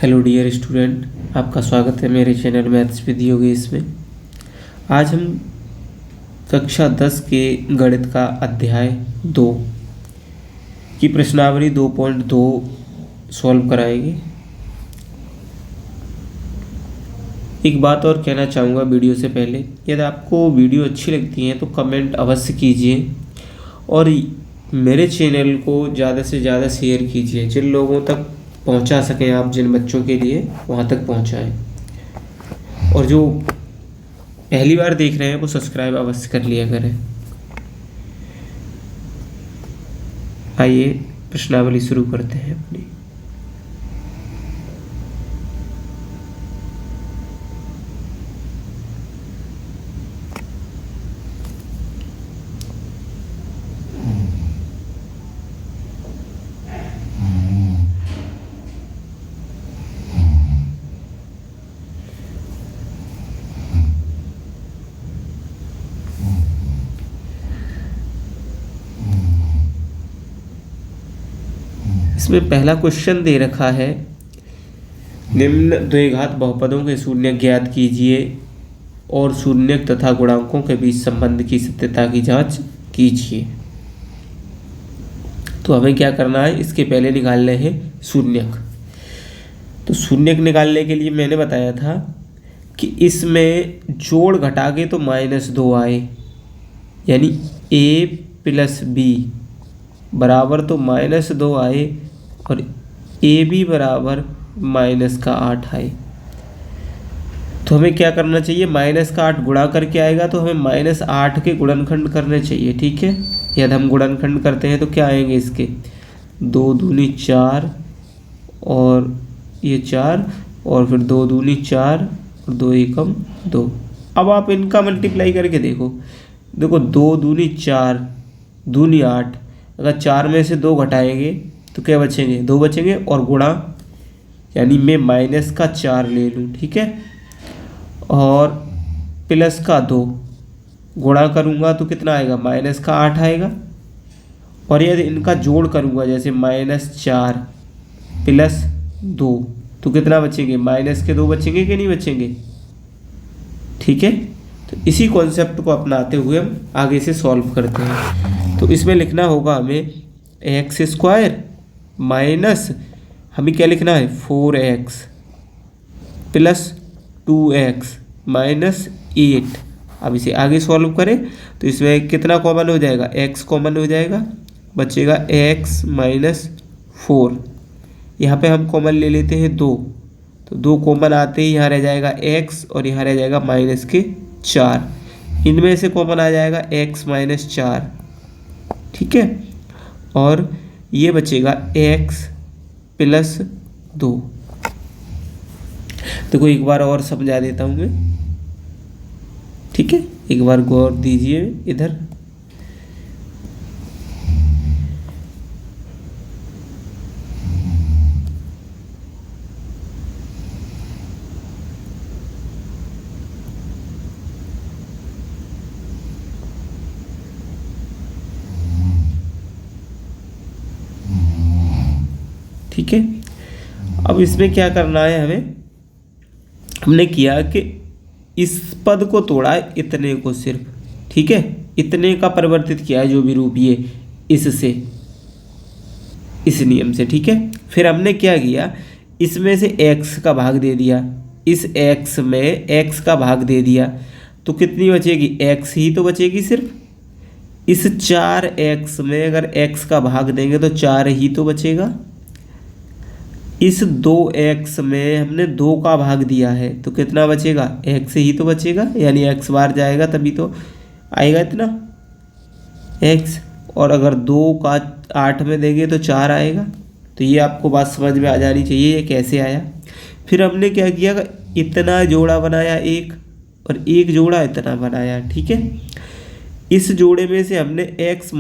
Hello dear student, आपका स्वागत है मेरे चैनल मैथ्स विद योगेश में। आज हम कक्षा 10 के गणित का अध्याय 2 की प्रश्नावली 2.2 सॉल्व कराएंगे। एक बात और कहना चाहूँगा वीडियो से पहले, यदि आपको वीडियो अच्छी लगती है तो कमेंट अवश्य कीजिए और मेरे चैनल को ज़्यादा से ज़्यादा शेयर कीजिए, जिन लोगों तक पहुंचा सकें आप, जिन बच्चों के लिए वहां तक पहुंचाएं। और जो पहली बार देख रहे हैं वो सब्सक्राइब अवश्य कर लिया करें। आइए प्रश्नावली शुरू करते हैं अपनी। इसमें पहला क्वेश्चन दे रखा है, निम्न द्विघात बहुपदों के शून्य ज्ञात कीजिए और शून्यक तथा गुणांकों के बीच संबंध की सत्यता की जांच कीजिए। तो हमें क्या करना है, इसके पहले निकालने हैं शून्यक। तो शून्यक निकालने के लिए मैंने बताया था कि इसमें जोड़ घटा के तो -2 आए, यानी a + b बराबर तो -2 आए और ए बी बराबर -8 आए। तो हमें क्या करना चाहिए, -8 गुणा करके आएगा तो हमें -8 के गुणनखंड करने चाहिए। ठीक है, यदि हम गुणनखंड करते हैं तो क्या आएंगे इसके, 2 दूनी 4 और ये 4 और फिर 2 दूनी 4 और 2 एकम 2। अब आप इनका मल्टीप्लाई करके देखो 2 दूनी 4 दूनी 8, अगर 4 में से 2 घटाएंगे तो क्या बचेंगे, 2 बचेंगे और गुणा, यानी मैं -4 ले लूँ। ठीक है, और +2 गुणा करूँगा तो कितना आएगा, -8 आएगा। और यदि इनका जोड़ करूँगा जैसे -4 + 2 तो कितना बचेंगे, -2 बचेंगे कि नहीं बचेंगे। ठीक है, तो इसी कॉन्सेप्ट को अपनाते हुए हम आगे से सॉल्व करते हैं। तो इसमें लिखना होगा हमें x² माइनस, हमें क्या लिखना है, 4x + 2x - 8। अब इसे आगे सॉल्व करें तो इसमें कितना कॉमन हो जाएगा, x कॉमन हो जाएगा, बचेगा x - 4। यहाँ पे हम कॉमन ले लेते हैं 2, तो 2 कॉमन आते ही यहाँ रह जाएगा x और यहाँ रह जाएगा -4। इनमें से कॉमन आ जाएगा x - 4। ठीक है, और ये बचेगा x + 2। देखो एक बार और समझा देता हूँ मैं। ठीक है, एक बार गौर दीजिए इधर। ठीक है, अब इसमें क्या करना है हमें, हमने किया कि इस पद को तोड़ा है इतने को सिर्फ। ठीक है, इतने का परिवर्तित किया है जो भी रूप ये इससे, इस नियम से। ठीक है, फिर हमने क्या किया, इसमें से x का भाग दे दिया, इस x में x का भाग दे दिया तो कितनी बचेगी, x ही तो बचेगी सिर्फ। इस 4x में अगर x का भाग देंगे तो 4 ही तो बचेगा। इस 2x में हमने 2 का भाग दिया है तो कितना बचेगा, x ही तो बचेगा, यानी x बार जाएगा तभी तो आएगा इतना x। और अगर 2 का 8 में देंगे तो 4 आएगा। तो ये आपको बात समझ में आ जानी चाहिए ये कैसे आया। फिर हमने क्या किया, इतना जोड़ा बनाया एक और एक जोड़ा इतना बनाया। ठीक है, इस जोड़े में से हमने x -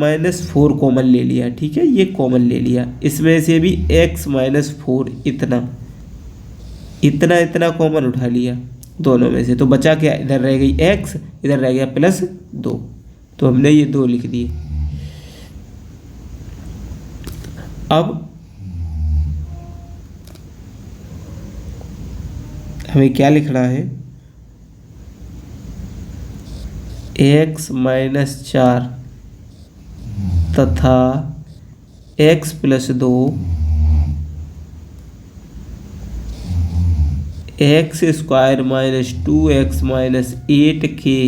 4 कॉमन ले लिया। ठीक है, ये कॉमन ले लिया, इसमें से भी x - 4 इतना इतना इतना कॉमन उठा लिया दोनों में से, तो बचा क्या, इधर रह गई x, इधर रह गया +2, तो हमने ये 2 लिख दिए। अब हमें क्या लिखना है, x माइनस 4 तथा x plus 2 x square minus 2x minus 8 के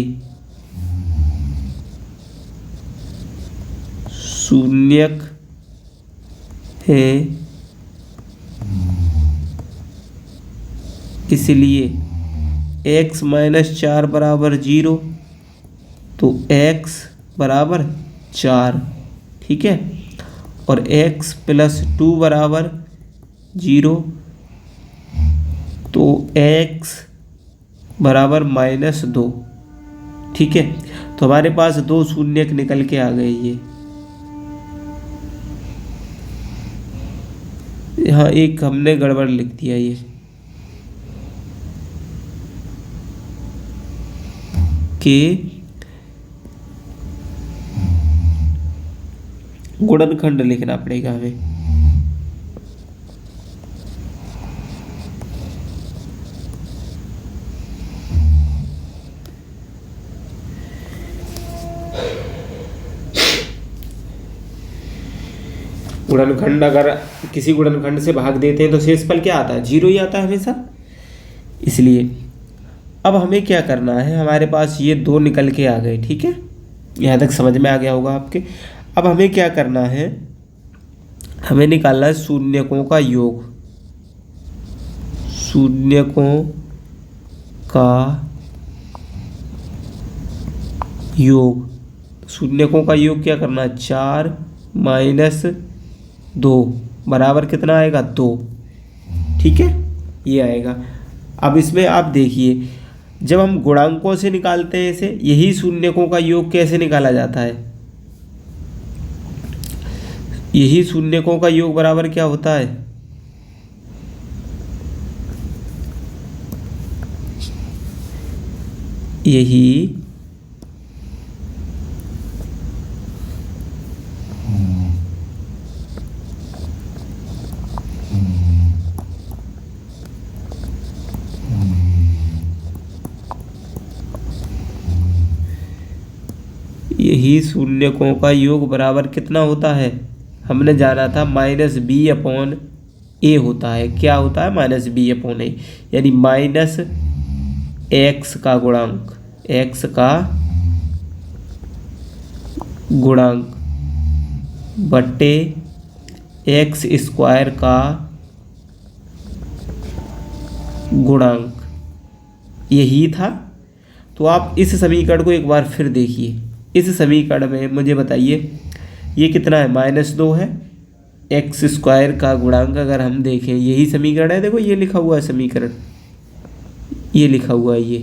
शून्यक है, इसलिए x माइनस 4 बराबर 0, तो x बराबर 4, ठीक है, और x प्लस 2 बराबर 0, तो x बराबर माइनस 2, ठीक है। तो हमारे पास दो शून्यक निकल के आ गए। ये यहाँ एक हमने गड़बड़ लिख दिया, ये कि गुणनखंड लिखना पड़ेगा हमें। गुणनखंड अगर किसी गुणनखंड से भाग देते हैं तो शेषफल क्या आता है, 0 ही आता है हमेशा। इसलिए अब हमें क्या करना है, हमारे पास ये दो निकल के आ गए, ठीक है, यहाँ तक समझ में आ गया होगा आपके। अब हमें क्या करना है, हमें निकालना है शून्यकों का योग। शून्यकों का योग, शून्यकों का योग क्या करना है, 4 माइनस 2 बराबर कितना आएगा, 2, ठीक है, ये आएगा। अब इसमें आप देखिए, जब हम गुणांकों से निकालते हैं इसे, यही शून्यकों का योग कैसे निकाला जाता है, यही शून्यकों का योग बराबर क्या होता है, यही यही शून्यकों का योग बराबर कितना होता है, हमने जाना था माइनस बी अपॉन ए होता है। क्या होता है, माइनस बी अपॉन ए, यानी माइनस एक्स का गुणांक, एक्स का गुणांक बट्टे एक्स स्क्वायर का गुणांक, यही था। तो आप इस समीकरण को एक बार फिर देखिए। इस समीकरण में मुझे बताइए ये कितना है, -2 है। एक्स स्क्वायर का गुणांक अगर हम देखें, यही समीकरण है, देखो ये लिखा हुआ है समीकरण, ये लिखा हुआ है ये,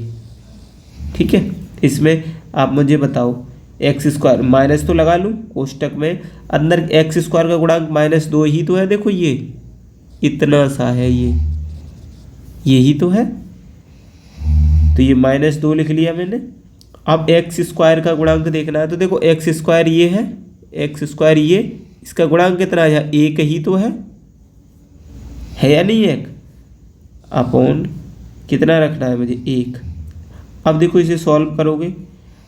ठीक है। इसमें आप मुझे बताओ एक्स स्क्वायर, माइनस तो लगा लूँ कोष्टक में, अंदर एक्स स्क्वायर का गुणांक -2 ही तो है, देखो ये इतना सा है, ये यही तो है, तो ये -2 लिख लिया मैंने। अब एक्स स्क्वायर का गुणांक देखना है, तो देखो एक्स स्क्वायर ये है, एक्स स्क्वायर ये, इसका गुणांक कितना है, 1 ही तो है या नहीं, 1 अपॉन कितना रखना है मुझे, 1। अब देखो इसे सॉल्व करोगे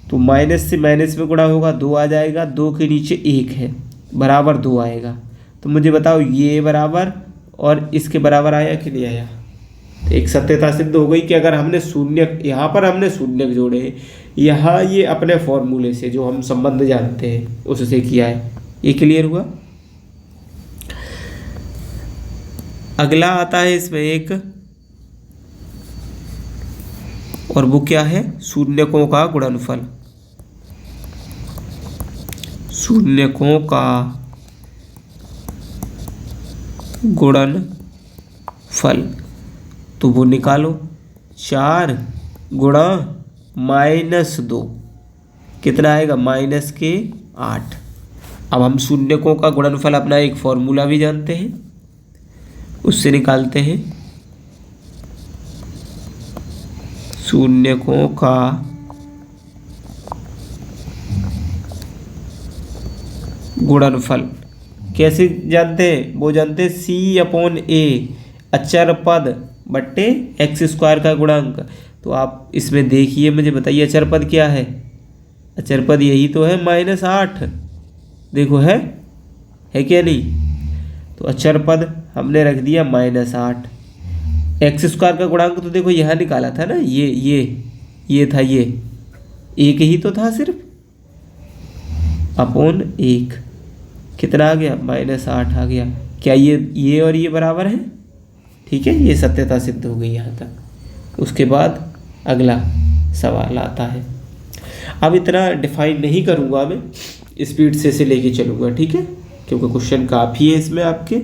तो माइनस से माइनस में गुणा होगा, 2 आ जाएगा, 2 के नीचे 1 है, बराबर 2 आएगा। तो मुझे बताओ ये बराबर और इसके बराबर आया कि नहीं आया। तो एक सत्यता सिद्ध हो गई कि अगर हमने शून्य, यहाँ पर हमने शून्यक जोड़े, यहाँ ये अपने फॉर्मूले से जो हम संबंध जानते हैं उससे किया है। ये क्लियर हुआ। अगला आता है इसमें एक, और वो क्या है, शून्यकों का गुणनफल। शून्यकों का गुणनफल, तो वो निकालो, 4 गुणा -2 कितना आएगा, -8। अब हम शून्यकों का गुणनफल अपना एक फॉर्मूला भी जानते हैं, उससे निकालते हैं। शून्यकों का गुणनफल कैसे जानते हैं, वो जानते हैं C/A, अचर पद बट्टे एक्स स्क्वायर का गुणांक। तो आप इसमें देखिए, मुझे बताइए अचर पद क्या है। अचर पद यही तो है -8। देखो है क्या नहीं। तो अचर पद हमने रख दिया -8। एक्स स्क्वायर का गुणांक तो देखो यहाँ निकाला था ना, ये था, ये एक ही तो था सिर्फ, अपॉन 1 कितना आ गया, -8 आ गया। क्या ये और ये बराबर है? ठीक है, ये सत्यता सिद्ध हो गई यहाँ तक। उसके बाद अगला सवाल आता है। अब इतना डिफाइन नहीं करूँगा मैं, स्पीड से इसे लेके चलूँगा, ठीक है, क्योंकि क्वेश्चन काफ़ी है इसमें आपके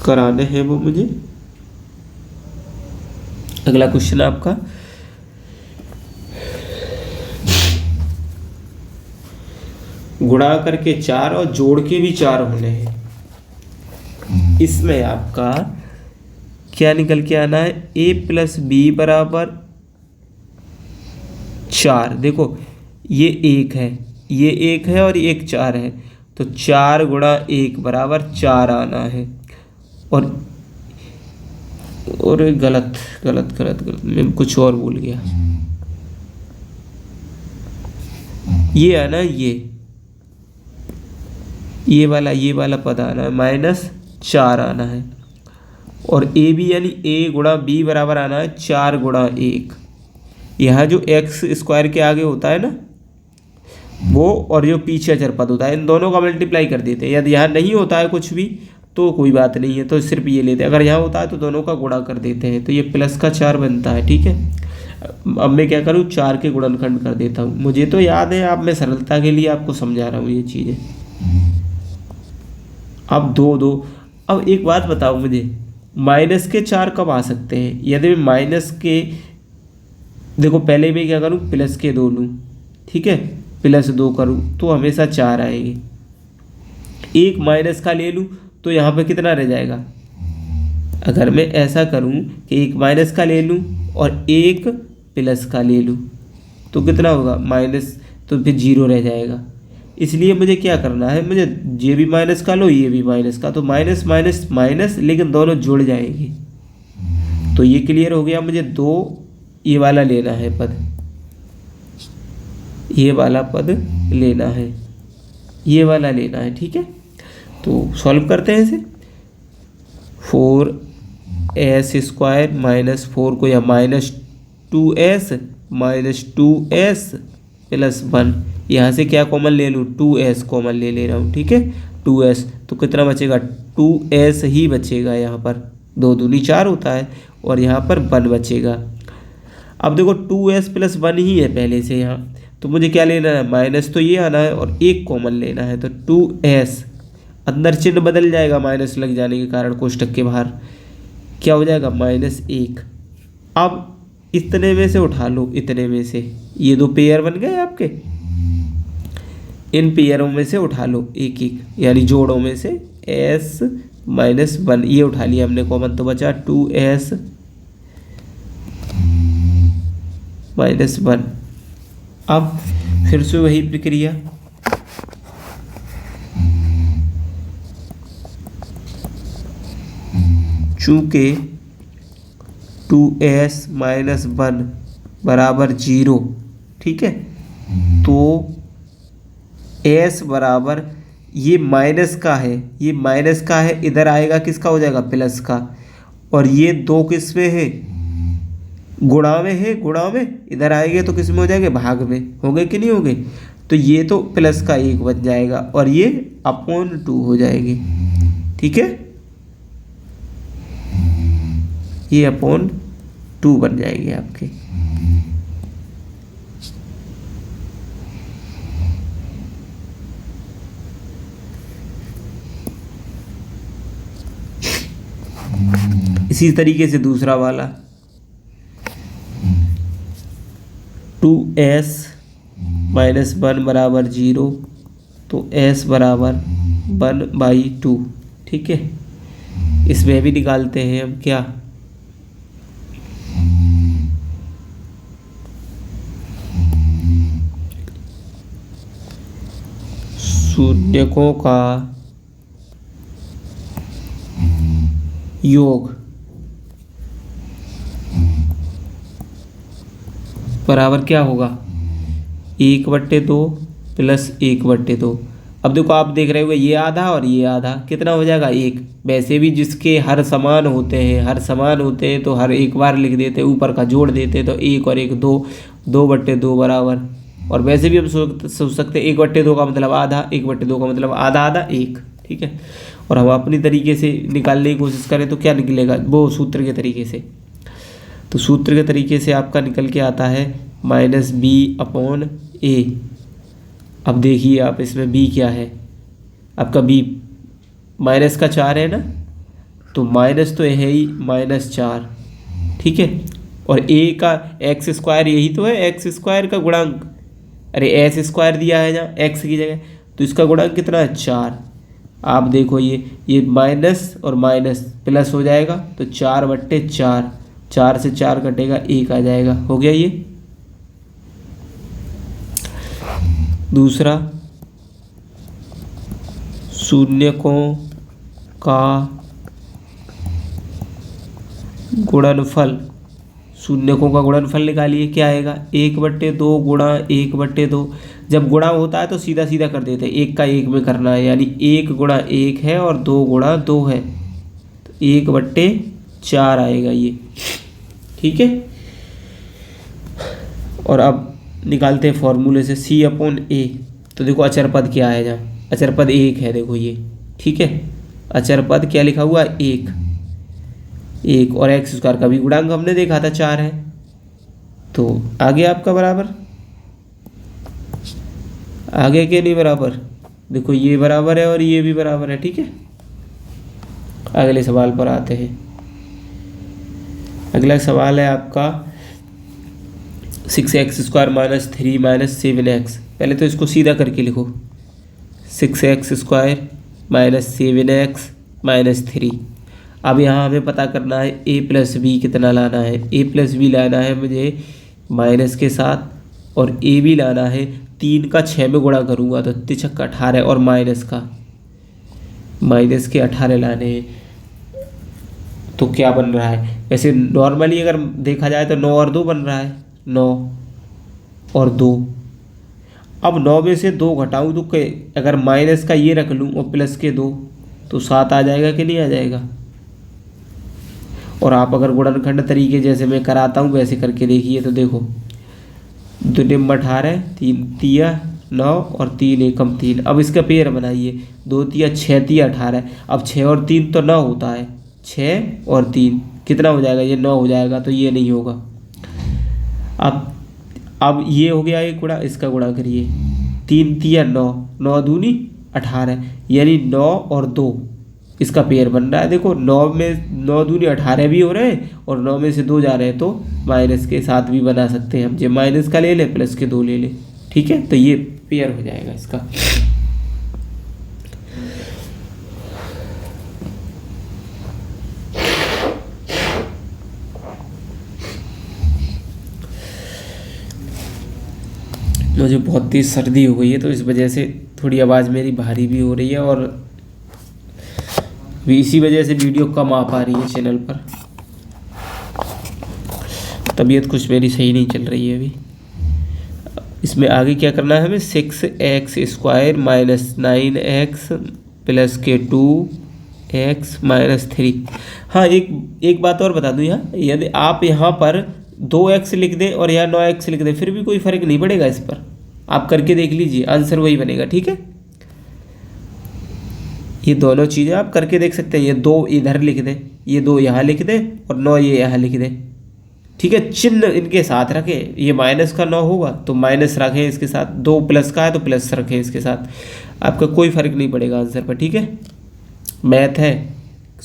कराने हैं वो मुझे। अगला क्वेश्चन आपका गुणा करके 4 और जोड़ के भी 4 होने हैं। इसमें आपका क्या निकल के आना है, a + b = 4। देखो ये 1 है, ये 1 है और एक 4 है, तो 4 × 1 = 4 आना है। और गलत मैं कुछ और भूल गया। ये आना, ये वाला पद आना है, -4 आना है। और ए बी यानी a × b बराबर आना है 4 × 1। यहाँ जो एक्स स्क्वायर के आगे होता है ना वो, और जो पीछे अचर पद होता है, इन दोनों का मल्टीप्लाई कर देते हैं। यदि यहाँ नहीं होता है कुछ भी तो कोई बात नहीं है, तो सिर्फ ये लेते हैं। अगर यहाँ होता है तो दोनों का गुणा कर देते हैं, तो ये +4 बनता है, ठीक है। अब मैं क्या करूँ, 4 के गुणनखंड कर देता हूँ। मुझे तो याद है, आप मैं सरलता के लिए आपको समझा रहा हूँ ये चीज़ें। अब 2 अब एक बात बताओ मुझे, -4 कब आ सकते हैं? यदि मैं माइनस के, देखो पहले मैं क्या करूँ, +2 लूँ, ठीक है, +2 करूँ तो हमेशा 4 आएंगे। एक माइनस का ले लूँ तो यहाँ पे कितना रह जाएगा। अगर मैं ऐसा करूँ कि एक माइनस का ले लूँ और एक प्लस का ले लूँ तो कितना होगा, माइनस, तो फिर 0 रह जाएगा। इसलिए मुझे क्या करना है, मुझे ये भी माइनस का लो, ये भी माइनस का, तो माइनस माइनस माइनस, लेकिन दोनों जुड़ जाएंगे। तो ये क्लियर हो गया। मुझे 2 ये वाला लेना है पद, ये वाला पद लेना है, ये वाला लेना है, ठीक है। तो सॉल्व करते हैं इसे। 4s² -4 को, या -2s +1 यहाँ से क्या कॉमन ले लूँ, 2s कॉमन ले रहा हूँ, ठीक है, 2s। तो कितना बचेगा, 2s ही बचेगा। यहाँ पर 2 दूनी 4 होता है और यहाँ पर 1 बचेगा। अब देखो 2s + 1 ही है पहले से यहाँ, तो मुझे क्या लेना है, माइनस तो ये आना है और एक कॉमन लेना है। तो 2s, अंदर चिन्ह बदल जाएगा माइनस लग जाने के कारण, कोष्टक के बाहर क्या हो जाएगा, -1। अब इतने में से उठा लो, इतने में से ये 2 पेयर बन गए आपके, इन पेयरों में से उठा लो एक एक, यानी जोड़ों में से s - 1 ये उठा लिया हमने कॉमन, तो बचा 2s - 1। अब फिर से वही प्रक्रिया, चूँकि 2s - 1 = 0, ठीक है, तो s बराबर, ये माइनस का है, ये माइनस का है, इधर आएगा किसका हो जाएगा, प्लस का। और ये 2 किस में है, गुणा में है, गुणा में, इधर आएंगे तो किस में हो जाएंगे, भाग में हो गए कि नहीं हो गए। तो ये तो प्लस का 1 बन जाएगा और ये /2 हो जाएगी, ठीक है, ये /2 बन जाएंगे आपके। इसी तरीके से दूसरा वाला, 2s - 1 = 0, तो s बराबर 1/2, ठीक है। इसमें भी निकालते हैं हम क्या, शून्यकों का योग बराबर क्या होगा 1/2 प्लस 1/2। अब देखो आप देख रहे हो ये आधा और ये आधा, कितना हो जाएगा 1। वैसे भी जिसके हर समान होते हैं तो हर एक बार लिख देते हैं, ऊपर का जोड़ देते हैं, तो 1 और 1 2, 2/2 बराबर। और वैसे भी हम सोच सकते हैं 1/2 का मतलब आधा, 1/2 का मतलब आधा आधा 1, ठीक है। और हम अपनी तरीके से निकालने की कोशिश करें तो क्या निकलेगा, वो सूत्र के तरीके से। तो सूत्र के तरीके से आपका निकल के आता है -b/a। अब देखिए आप इसमें b क्या है, आपका b माइनस का 4 है ना, तो माइनस तो है ही -4, ठीक है। और a का x² यही तो है, x² का गुणांक, अरे s² दिया है जहाँ x की जगह, तो इसका गुणांक कितना है 4। आप देखो ये माइनस और माइनस प्लस हो जाएगा, तो 4/4, 4 से 4 कटेगा 1 आ जाएगा, हो गया ये। दूसरा, शून्यकों का गुणनफल, शून्यकों का गुणनफल निकालिए, क्या आएगा 1/2 गुणा 1/2। जब गुणा होता है तो सीधा सीधा कर देते हैं, 1 का 1 में करना है, यानी 1 गुणा 1 है और 2 गुणा 2 है, तो 1/4 आएगा ये, ठीक है। और अब निकालते हैं फॉर्मूले से c/a। तो देखो अचर पद क्या है, जहाँ अचर पद 1 है, देखो ये, ठीक है। अचर पद क्या लिखा हुआ है 1 और x² का भी गुणांक हमने देखा था 4 है, तो आगे आपका बराबर, आगे के नहीं बराबर, देखो ये बराबर है और ये भी बराबर है, ठीक है। अगले सवाल पर आते हैं। अगला सवाल है आपका 6x² - 3 - 7x। पहले तो इसको सीधा करके लिखो, 6x² - 7x - 3। अब यहाँ हमें पता करना है a + b कितना लाना है। a + b लाना है मुझे माइनस के साथ, और a भी लाना है 3 का 6 में गुणा करूँगा तो 3 × 18, और माइनस के 18 लाने हैं। तो क्या बन रहा है, वैसे नॉर्मली अगर देखा जाए तो 9 और 2 बन रहा है, 9 और 2। अब 9 में से 2 घटाऊँ तो अगर माइनस का ये रख लूँ और प्लस के 2, तो 7 आ जाएगा कि नहीं आ जाएगा। और आप अगर गुणनखंड तरीके जैसे मैं कराता हूँ वैसे करके देखिए, तो देखो 2 × 18, 3 × 9 और 3 × 1 = 3। अब इसका पेयर बनाइए, 2 × 6 = 18। अब 6 और 3 तो 9 होता है, 6 और 3 कितना हो जाएगा, ये 9 हो जाएगा, तो ये नहीं होगा। अब ये हो गया एक गुणा, इसका गुणा करिए, 3 × 9, 9 दूनी 18, यानी 9 और 2 इसका पेयर बन रहा है। देखो 9 में 9 दूनी 18 भी हो रहे हैं, और 9 में से 2 जा रहे हैं, तो माइनस के साथ भी बना सकते हैं हम, जो माइनस का ले लें प्लस के 2 ले लें, ठीक है। तो ये पेयर हो जाएगा इसका। मुझे बहुत तेज़ सर्दी हो गई है, तो इस वजह से थोड़ी आवाज़ मेरी भारी भी हो रही है, और भी इसी वजह से वीडियो कम आ पा रही है चैनल पर। तबीयत कुछ मेरी सही नहीं चल रही है अभी। इसमें आगे क्या करना है हमें, 6x² - 9x प्लस के 2x - 3। हाँ, एक बात और बता दूँ, यहाँ यदि आप यहाँ पर 2x लिख दें और यहाँ 9x लिख दें, फिर भी कोई फ़र्क नहीं पड़ेगा इस पर। आप करके देख लीजिए, आंसर वही बनेगा, ठीक है। ये दोनों चीज़ें आप करके देख सकते हैं। ये 2 इधर लिख दें, ये 2 यहाँ लिख दें, और 9 ये यहाँ लिख दें, ठीक है। चिन्ह इनके साथ रखें, ये माइनस का 9 होगा तो माइनस रखें इसके साथ, 2 प्लस का है तो प्लस रखें इसके साथ, आपका कोई फ़र्क नहीं पड़ेगा आंसर पर, ठीक है। मैथ है,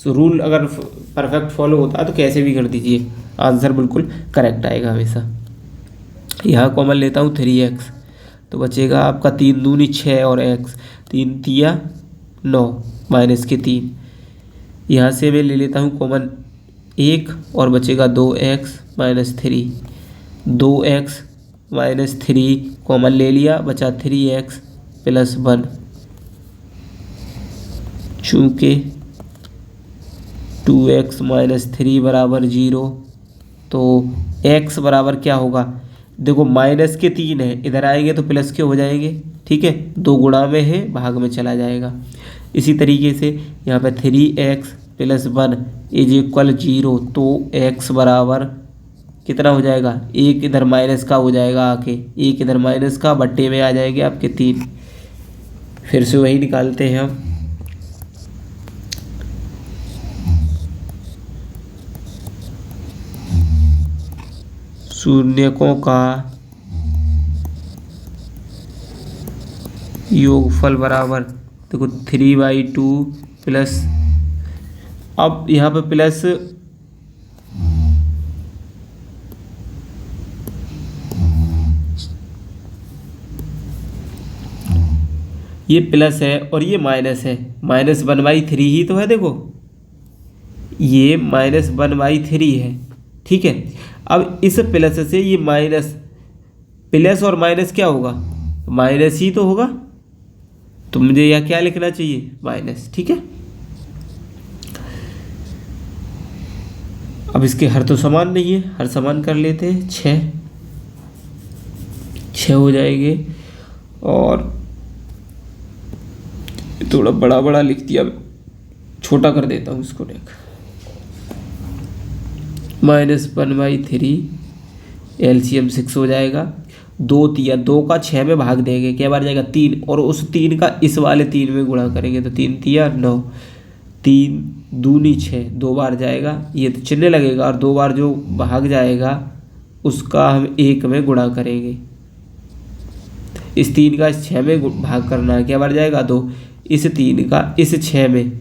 रूल अगर परफेक्ट फॉलो होता है तो कैसे भी कर दीजिए, आंसर बिल्कुल करेक्ट आएगा हमेशा। यहाँ कॉमन लेता हूँ 3x, तो बचेगा आपका 3 दूनी 6 और x, 3 × 9 माइनस के 3। यहाँ से मैं ले लेता हूँ कॉमन 1, और बचेगा 2x - 3, 2x - 3 कॉमन ले लिया, बचा 3x + 1। चूँकि 2x माइनस 3 बराबर 0। तो x बराबर क्या होगा, देखो माइनस के 3 है, इधर आएंगे तो प्लस के हो जाएंगे, ठीक है, 2 गुणा में है, भाग में चला जाएगा। इसी तरीके से यहाँ पे 3x प्लस 1 इज इक्वल 0। तो x बराबर कितना हो जाएगा, 1 इधर माइनस का हो जाएगा आके, 1 इधर माइनस का, बट्टे में आ जाएंगे आपके 3। फिर से वही निकालते हैं हम। शून्यकों का योगफल बराबर, देखो 3/2 प्लस, अब यहाँ पे प्लस ये प्लस है और ये माइनस है, -1/3 ही तो है, देखो ये -1/3 है, ठीक है। अब इस प्लस से ये माइनस, प्लस और माइनस क्या होगा, माइनस ही तो होगा, तो मुझे यह क्या लिखना चाहिए, माइनस, ठीक है। अब इसके हर तो समान नहीं है, हर समान कर लेते हैं, 6 हो जाएंगे। और थोड़ा बड़ा बड़ा लिख दिया, छोटा कर देता हूँ इसको, देख -1/3 एलसीएम 6 हो जाएगा। 2 का 6 में भाग देंगे, क्या बार जाएगा 3, और उस 3 का इस वाले 3 में गुणा करेंगे, तो 3 तिया 9, 3 दूनी 6, 2 बार जाएगा, ये तो चिन्ह लगेगा, और 2 बार जो भाग जाएगा उसका हम 1 में गुणा करेंगे। इस 3 का इस 6 में भाग करना है, क्या बार जाएगा 2, इस 3 का इस 6 में,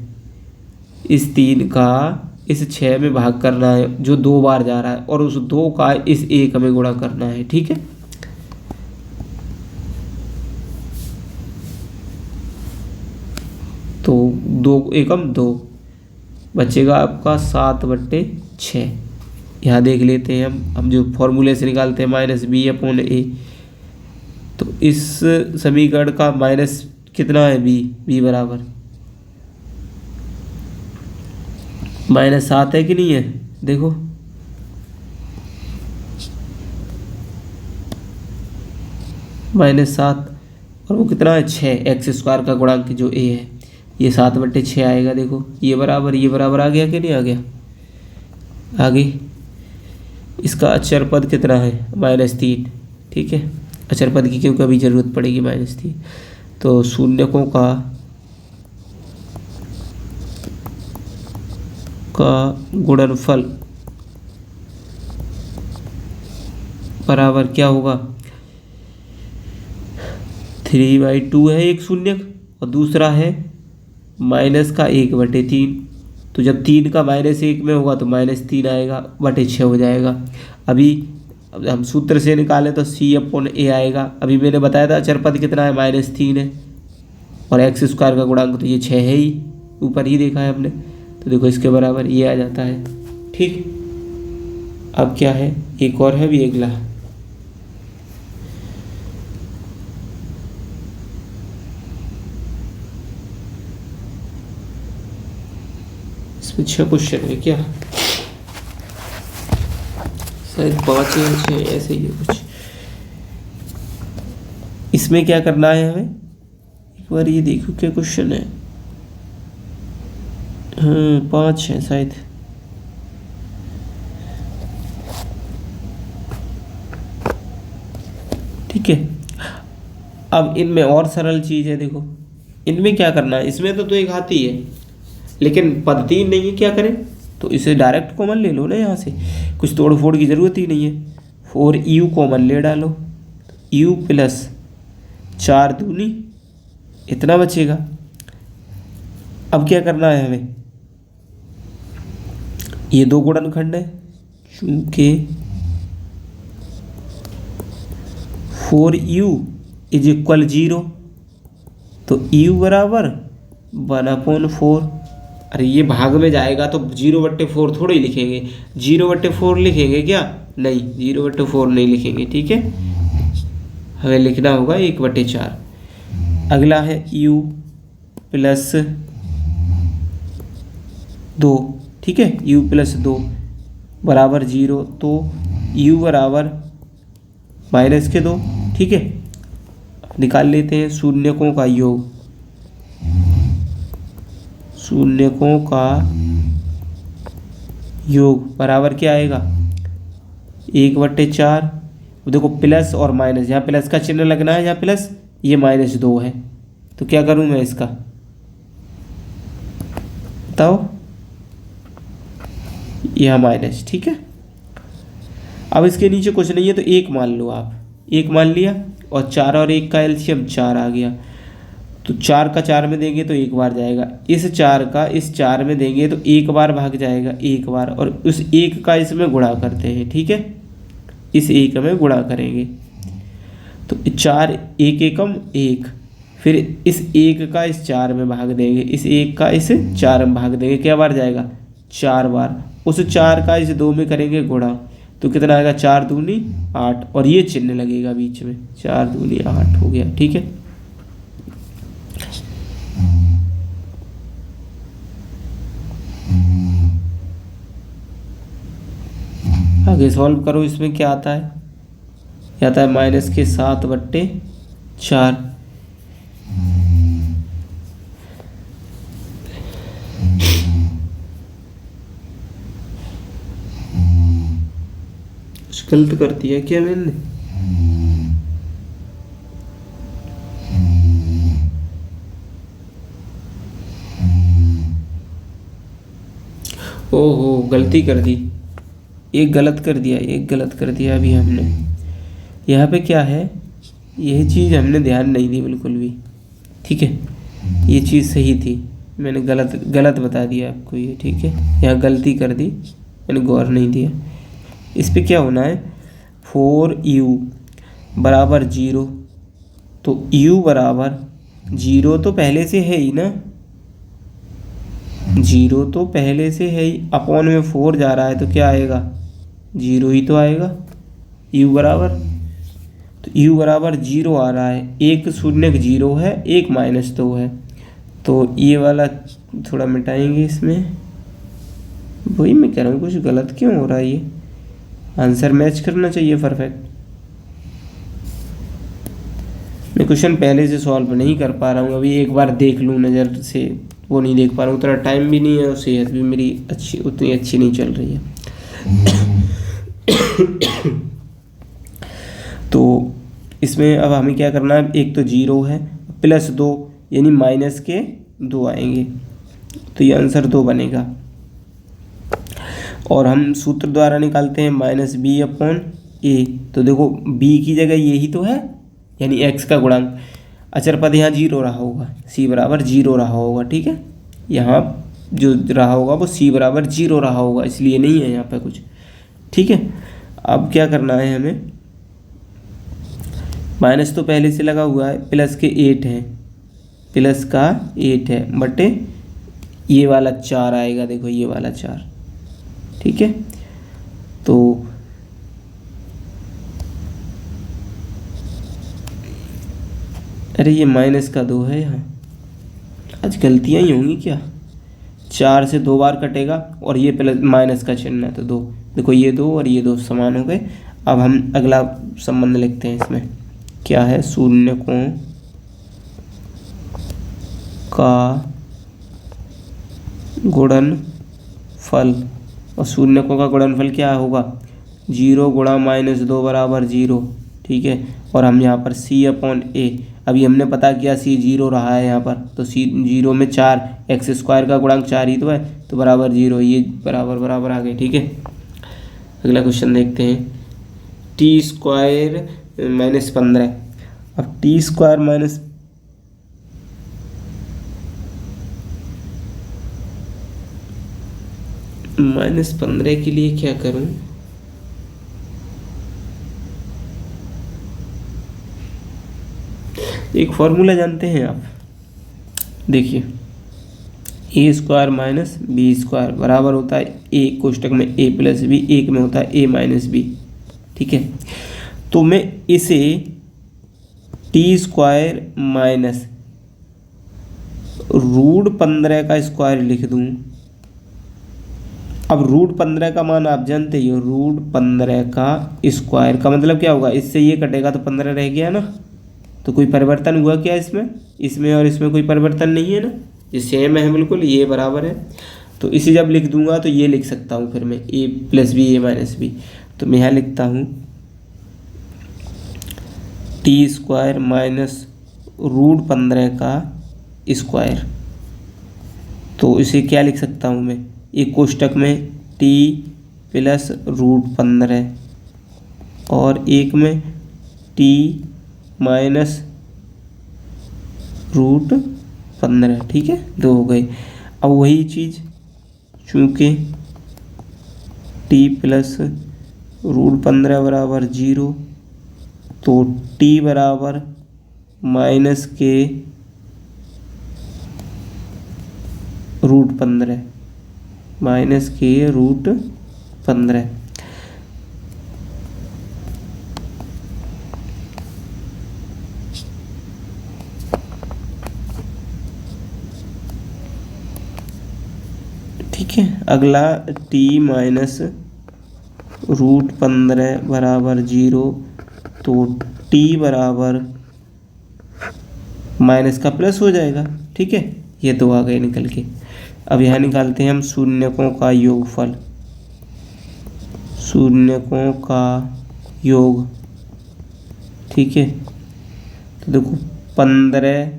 इस 3 का इस 6 में भाग करना है जो 2 बार जा रहा है, और उस 2 का इस 1 में गुणा करना है, ठीक है। तो 2 एकम 2 बचेगा आपका 7/6। यहाँ देख लेते हैं हम जो फॉर्मूले से निकालते हैं -b/a, तो इस समीकरण का माइनस कितना है, b बराबर -7 है कि नहीं है, देखो -7, और वो कितना है 6, x² का गुणांक जो a है, ये 7/6 आएगा। देखो ये बराबर आ गया कि नहीं आ गया, आगे इसका अचर पद कितना है, -3, ठीक है, अचर पद की क्यों कभी जरूरत पड़ेगी, -3। तो शून्यकों का गुणनफल बराबर क्या होगा, 3/2 है एक शून्यक, और दूसरा है माइनस का 1/3। तो जब 3 का -1 में होगा तो -3 आएगा, बटे 6 हो जाएगा। अभी हम सूत्र से निकालें तो c/a आएगा। अभी मैंने बताया था अचर पद कितना है, -3 है, और x² का गुणांक तो ये 6 है ही, ऊपर ही देखा है हमने, तो देखो इसके बराबर ये आ जाता है, ठीक। अब क्या है, एक और है भी अगला, इसमें 6 क्वेश्चन है क्या, शायद 5 या 6 ऐसे ही है कुछ। इसमें क्या करना है हमें, एक बार ये देखो क्या क्वेश्चन है, हाँ 5 है शायद, ठीक है। अब इनमें और सरल चीज़ है, देखो इनमें क्या करना है, इसमें तो एक हाथ ही है, लेकिन पद 3 नहीं है, क्या करें, तो इसे डायरेक्ट कॉमन ले लो ना, यहाँ से कुछ तोड़ फोड़ की ज़रूरत ही नहीं है। 4u कॉमन ले डालो, u प्लस 4 दूनी इतना बचेगा। अब क्या करना है हमें, ये 2 गुणनखंड है, चूंकि 4u इज इक्वल 0, तो u बराबर 1/4। अरे ये भाग में जाएगा तो 0/4 थोड़े ही लिखेंगे, 0/4 लिखेंगे क्या, नहीं 0/4 नहीं लिखेंगे, ठीक है, हमें लिखना होगा 1/4। अगला है u प्लस 2, ठीक है, u प्लस 2 बराबर 0, तो u बराबर माइनस के 2, ठीक है। निकाल लेते हैं शून्यकों का योग, शून्यकों का योग बराबर क्या आएगा 1/4। देखो प्लस और माइनस, यहाँ प्लस का चिन्ह लगना है, यहाँ प्लस, ये -2 है, तो क्या करूँ मैं इसका, बताओ, यह माइनस, ठीक है। अब इसके नीचे कुछ नहीं है तो 1 मान लो आप, 1 मान लिया, और 4 और 1 का एलसीएम 4 आ गया, तो 4 का 4 में देंगे तो 1 बार जाएगा, इस 4 का इस 4 में देंगे तो 1 बार भाग जाएगा, 1 बार, और उस 1 का इसमें गुणा करते हैं, ठीक है, इस 1 में गुणा करेंगे तो 4 1 एकम 1, फिर इस 1 का इस 4 में भाग देंगे, इस 1 का इस 4 में भाग देंगे, क्या बार जाएगा 4 बार, उस 4 का इस 2 में करेंगे गुणा, तो कितना आएगा 4 दूनी 8, और ये चिन्ह लगेगा बीच में, 4 दूनी 8 हो गया, ठीक है। आगे सॉल्व करो, इसमें क्या आता है, ये आता है -7/4। कुछ गलत कर दिया क्या मैंने, ओहो गलती कर दी, एक गलत कर दिया अभी हमने, यहाँ पे क्या है, यही चीज़ हमने ध्यान नहीं दी बिल्कुल भी, ठीक है, ये चीज़ सही थी, मैंने गलत बता दिया आपको ये, ठीक है, यहाँ गलती कर दी, मैंने गौर नहीं दिया। इस पे क्या होना है 4u बराबर 0, तो u बराबर 0 तो पहले से है ही ना, 0 तो पहले से है ही, अपॉन में 4 जा रहा है तो क्या आएगा 0 ही तो आएगा, u बराबर, तो u बराबर 0 आ रहा है, एक शून्यक 0 है, एक -2 है, तो ये वाला थोड़ा मिटाएंगे इसमें, वही मैं कह रहा हूँ कुछ गलत क्यों हो रहा है, ये आंसर मैच करना चाहिए परफेक्ट। मैं क्वेश्चन पहले से सॉल्व नहीं कर पा रहा हूँ, अभी एक बार देख लूँ नज़र से, वो नहीं देख पा रहा हूँ, उतना टाइम भी नहीं है और सेहत भी मेरी उतनी अच्छी नहीं चल रही है। तो इसमें अब हमें क्या करना है, एक तो 0 है, +2 यानी -2 आएंगे, तो ये आंसर 2 बनेगा। और हम सूत्र द्वारा निकालते हैं -b/a, तो देखो b की जगह यही तो है, यानी x का गुणांक, अचर पद यहाँ 0 रहा होगा, c बराबर 0 रहा होगा, ठीक है, यहाँ जो रहा होगा वो c बराबर 0 रहा होगा, इसलिए नहीं है यहाँ पे कुछ, ठीक है। अब क्या करना है हमें, माइनस तो पहले से लगा हुआ है, प्लस के 8 है, प्लस का 8 है बटे ये वाला 4 आएगा, देखो ये वाला 4, ठीक है। तो अरे ये माइनस का 2 है, यहाँ आज गलतियाँ ही होंगी क्या, 4 से 2 बार कटेगा, और ये प्लस माइनस का चिन्ह है तो 2, देखो ये 2 और ये 2 समान हो गए। अब हम अगला संबंध लिखते हैं, इसमें क्या है, शून्यकों का गुणनफल, और शून्यकों का गुणनफल क्या होगा 0 गुणा -2 बराबर 0, ठीक है। और हम यहाँ पर c/a, अभी हमने पता किया c 0 रहा है यहाँ पर, तो c 0 में 4, x² का गुणांक 4 ही तो है, तो बराबर 0, ये बराबर आ गए, ठीक है। अगला क्वेश्चन देखते हैं, t² -15, अब t² -15 के लिए क्या करूं, एक फॉर्मूला जानते हैं आप, देखिए a² - b² बराबर होता है a कोष्टक में a + b, एक में होता है a - b, ठीक है। तो मैं इसे t² - √15 का स्क्वायर लिख दूं, अब √15 का मान आप जानते ही हो, √15 का स्क्वायर का मतलब क्या होगा, इससे ये कटेगा तो 15 रह गया ना। तो कोई परिवर्तन हुआ क्या इसमें, इसमें और इसमें कोई परिवर्तन नहीं है ना, ये सेम है बिल्कुल, ये बराबर है। तो इसे जब लिख दूंगा तो ये लिख सकता हूँ फिर मैं a + b a - b। तो मैं यहाँ लिखता हूँ t² माइनस √15 का स्क्वायर। तो इसे क्या लिख सकता हूँ मैं, एक कोष्टक में t + √15 और एक में t माइनस √15। ठीक है, दो हो गए। अब वही चीज़ चूँकि t + √15 बराबर 0, तो t बराबर माइनस के √15, माइनस के √15। ठीक है, अगला t माइनस √15 बराबर 0, तो t बराबर माइनस का प्लस हो जाएगा। ठीक है, ये दो आ गए निकल के। अब यहाँ निकालते हैं हम शून्यकों का योगफल, शून्यकों का योग। ठीक है, तो देखो 15,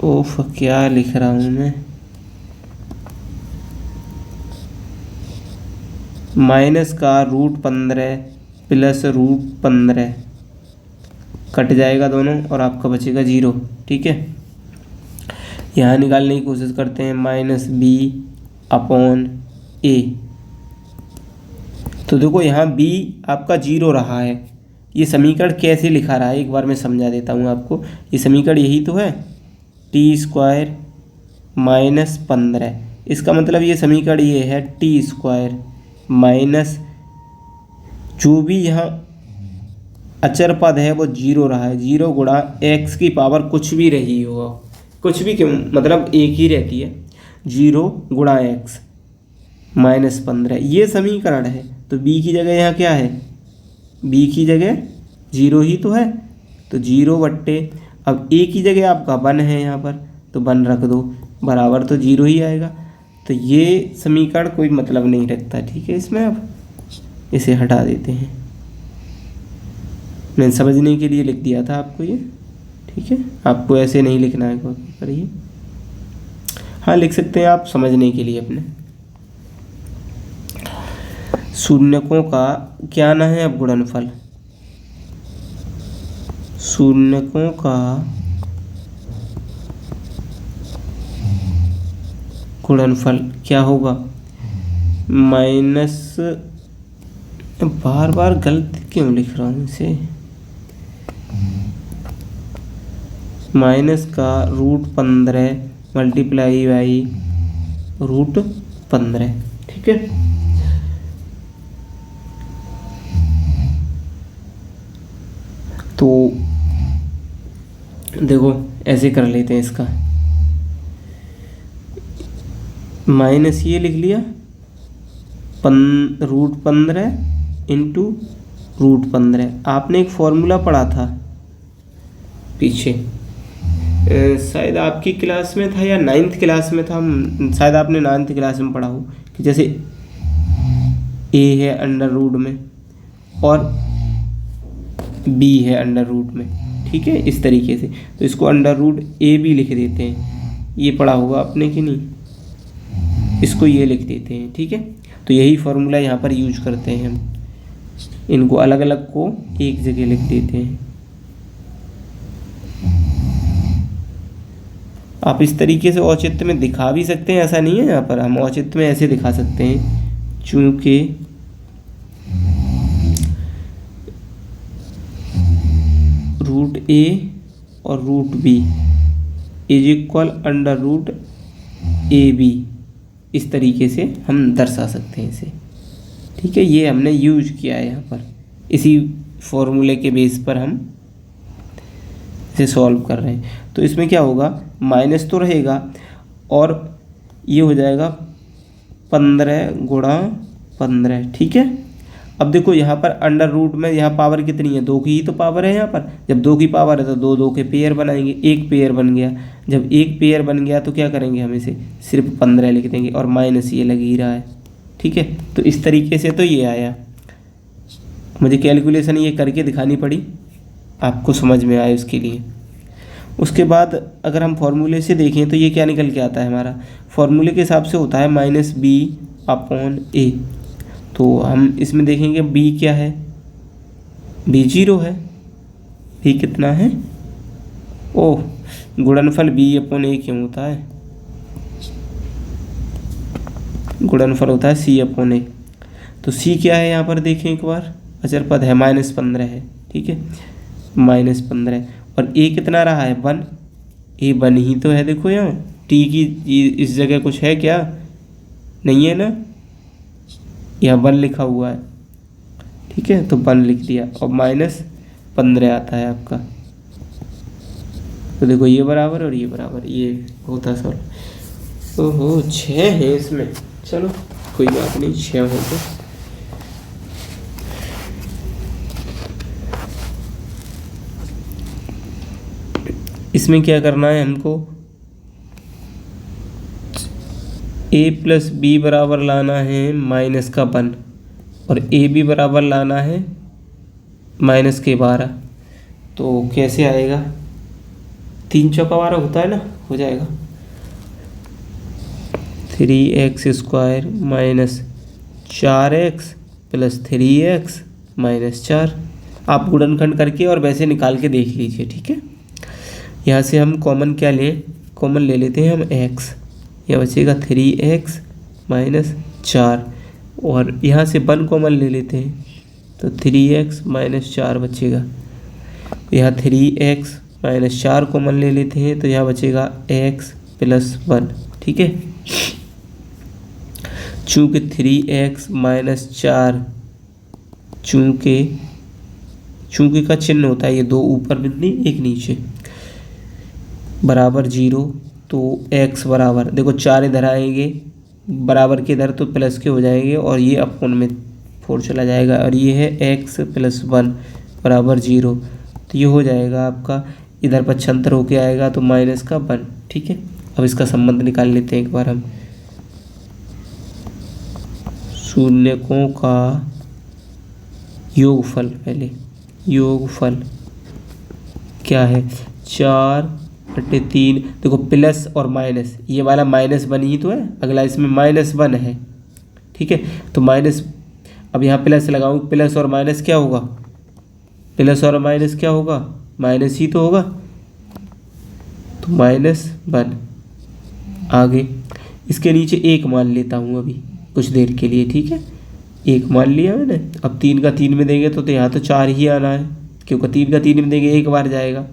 ओफ क्या लिख रहा हूँ मैं, माइनस का √15 प्लस √15 कट जाएगा दोनों और आपका बचेगा 0। ठीक है, यहाँ निकालने की कोशिश करते हैं -b/a। तो देखो यहाँ b आपका 0 रहा है। ये समीकरण कैसे लिखा रहा है एक बार मैं समझा देता हूँ आपको। ये समीकरण यही तो है, t² माइनस 15। इसका मतलब ये समीकरण ये है t² माइनस जो भी यहाँ अचर पद है वो 0 रहा है, 0 गुणा x की पावर कुछ भी रही हो, कुछ भी क्यों मतलब एक ही रहती है, 0 गुणा x माइनस 15, ये समीकरण है। तो b की जगह यहाँ क्या है, b की जगह 0 ही तो है, तो 0 बट्टे, अब a की जगह आपका 1 है यहाँ पर, तो 1 रख दो, बराबर तो 0 ही आएगा। तो ये समीकरण कोई मतलब नहीं रखता। ठीक है, इसमें अब इसे हटा देते हैं, मैंने समझने के लिए लिख दिया था आपको ये। ठीक है, आपको ऐसे नहीं लिखना है कॉपी पर, ये हाँ लिख सकते हैं आप समझने के लिए अपने। शून्यकों का क्या ना है अब गुणनफल, शून्यकों का गुणनफल क्या होगा, माइनस, बार बार गलत क्यों लिख रहा हूँ इसे, माइनस का √15 मल्टीप्लाई बाई √15। ठीक है, तो देखो ऐसे कर लेते हैं, इसका माइनस ये लिख लिया √15 इंटू √15। आपने एक फॉर्मूला पढ़ा था पीछे, शायद आपकी क्लास में था या 9th क्लास में था, शायद आपने 9th क्लास में पढ़ा हो कि जैसे a है अंडर रूट में और b है अंडर रूट में। ठीक है, इस तरीके से, तो इसको अंडर रूट a भी लिख देते हैं, ये पढ़ा होगा आपने कि नहीं, इसको ये लिख देते हैं। ठीक है, तो यही फॉर्मूला यहाँ पर यूज करते हैं हम, इनको अलग अलग को एक जगह लिख देते हैं। आप इस तरीके से औचित्य में दिखा भी सकते हैं, ऐसा नहीं है, यहाँ पर हम औचित्य में ऐसे दिखा सकते हैं, चूँकि √a और √b is equal under root AB, इस तरीके से हम दर्शा सकते हैं इसे। ठीक है, ये हमने यूज किया है यहाँ पर, इसी फॉर्मूले के बेस पर हम इसे सॉल्व कर रहे हैं। तो इसमें क्या होगा, माइनस तो रहेगा और ये हो जाएगा 15 गुणा 15, ठीक है। अब देखो यहाँ पर अंडर रूट में यहाँ पावर कितनी है, 2 की ही तो पावर है यहाँ पर। जब 2 की पावर है तो 2 2 के पेयर बनाएंगे, एक पेयर बन गया। जब एक पेयर बन गया तो क्या करेंगे, हम इसे सिर्फ 15 लिख देंगे और माइनस ये लग ही रहा है, ठीक है। तो इस तरीके से तो ये आया। मुझे कैलकुलेशन ये करके दिखानी पड़ी, आपको समझ में आए उसके लिए। उसके बाद अगर हम फॉर्मूले से देखें तो ये क्या निकल के आता है हमारा, फॉर्मूले के हिसाब से होता है -b/a। तो हम इसमें देखेंगे b क्या है, b 0 है। b कितना है, ओह गुणनफल b/a क्यों होता है, गुणनफल होता है c/a। तो c क्या है यहाँ पर देखें एक बार, अचर पद है, -15 है, ठीक है, -15। और a कितना रहा है, 1। a 1 ही तो है, देखो यहाँ t की इस जगह कुछ है क्या, नहीं है ना, यहाँ 1 लिखा हुआ है, ठीक है। तो 1 लिख दिया और -15 आता है आपका। तो देखो ये बराबर और ये बराबर, ये होता सॉल्व। ओहो 6 है इसमें, चलो कोई बात नहीं, 6 हो तो। इसमें क्या करना है हमको, a + b बराबर लाना है -1 और a b बराबर लाना है -12। तो कैसे आएगा, 3 चौका 12 होता है ना, हो जाएगा 3x² - 4x + 3x - 4। आप गुणनखंड करके और वैसे निकाल के देख लीजिए, ठीक है। यहाँ से हम कॉमन क्या लें, कॉमन ले लेते हैं हम x, यह बचेगा 3x - 4 और यहाँ से 1 कॉमन ले लेते हैं तो 3x - 4 बचेगा। यहाँ 3x - 4 कॉमन ले लेते हैं तो यहाँ बचेगा x + 1, ठीक है। चूँकि 3x - 4 चूँकि का चिन्ह होता है, ये 2 ऊपर बिंदी 1 नीचे, बराबर 0। तो x बराबर, देखो 4 इधर आएंगे बराबर के इधर तो प्लस के हो जाएंगे और ये अपोन में 4 चला जाएगा और ये है x + 1 बराबर 0। तो ये हो जाएगा आपका, इधर पक्षांतर होके आएगा तो -1, ठीक है। अब इसका संबंध निकाल लेते हैं एक बार हम। शून्यकों का योगफल, पहले योगफल क्या है, 4/3। देखो प्लस और माइनस, ये वाला -1 ही तो है, अगला इसमें -1 है, ठीक है। तो माइनस, अब यहाँ प्लस लगाऊँ, प्लस और माइनस क्या होगा, प्लस और माइनस क्या होगा, माइनस ही तो होगा, तो -1। आगे इसके नीचे 1 मान लेता हूँ अभी कुछ देर के लिए, ठीक है। 1 मान लिया मैंने। अब 3 का 3 में देंगे तो यहाँ तो 4 ही आना है, क्योंकि 3 का 3 में देंगे 1 बार जाएगा।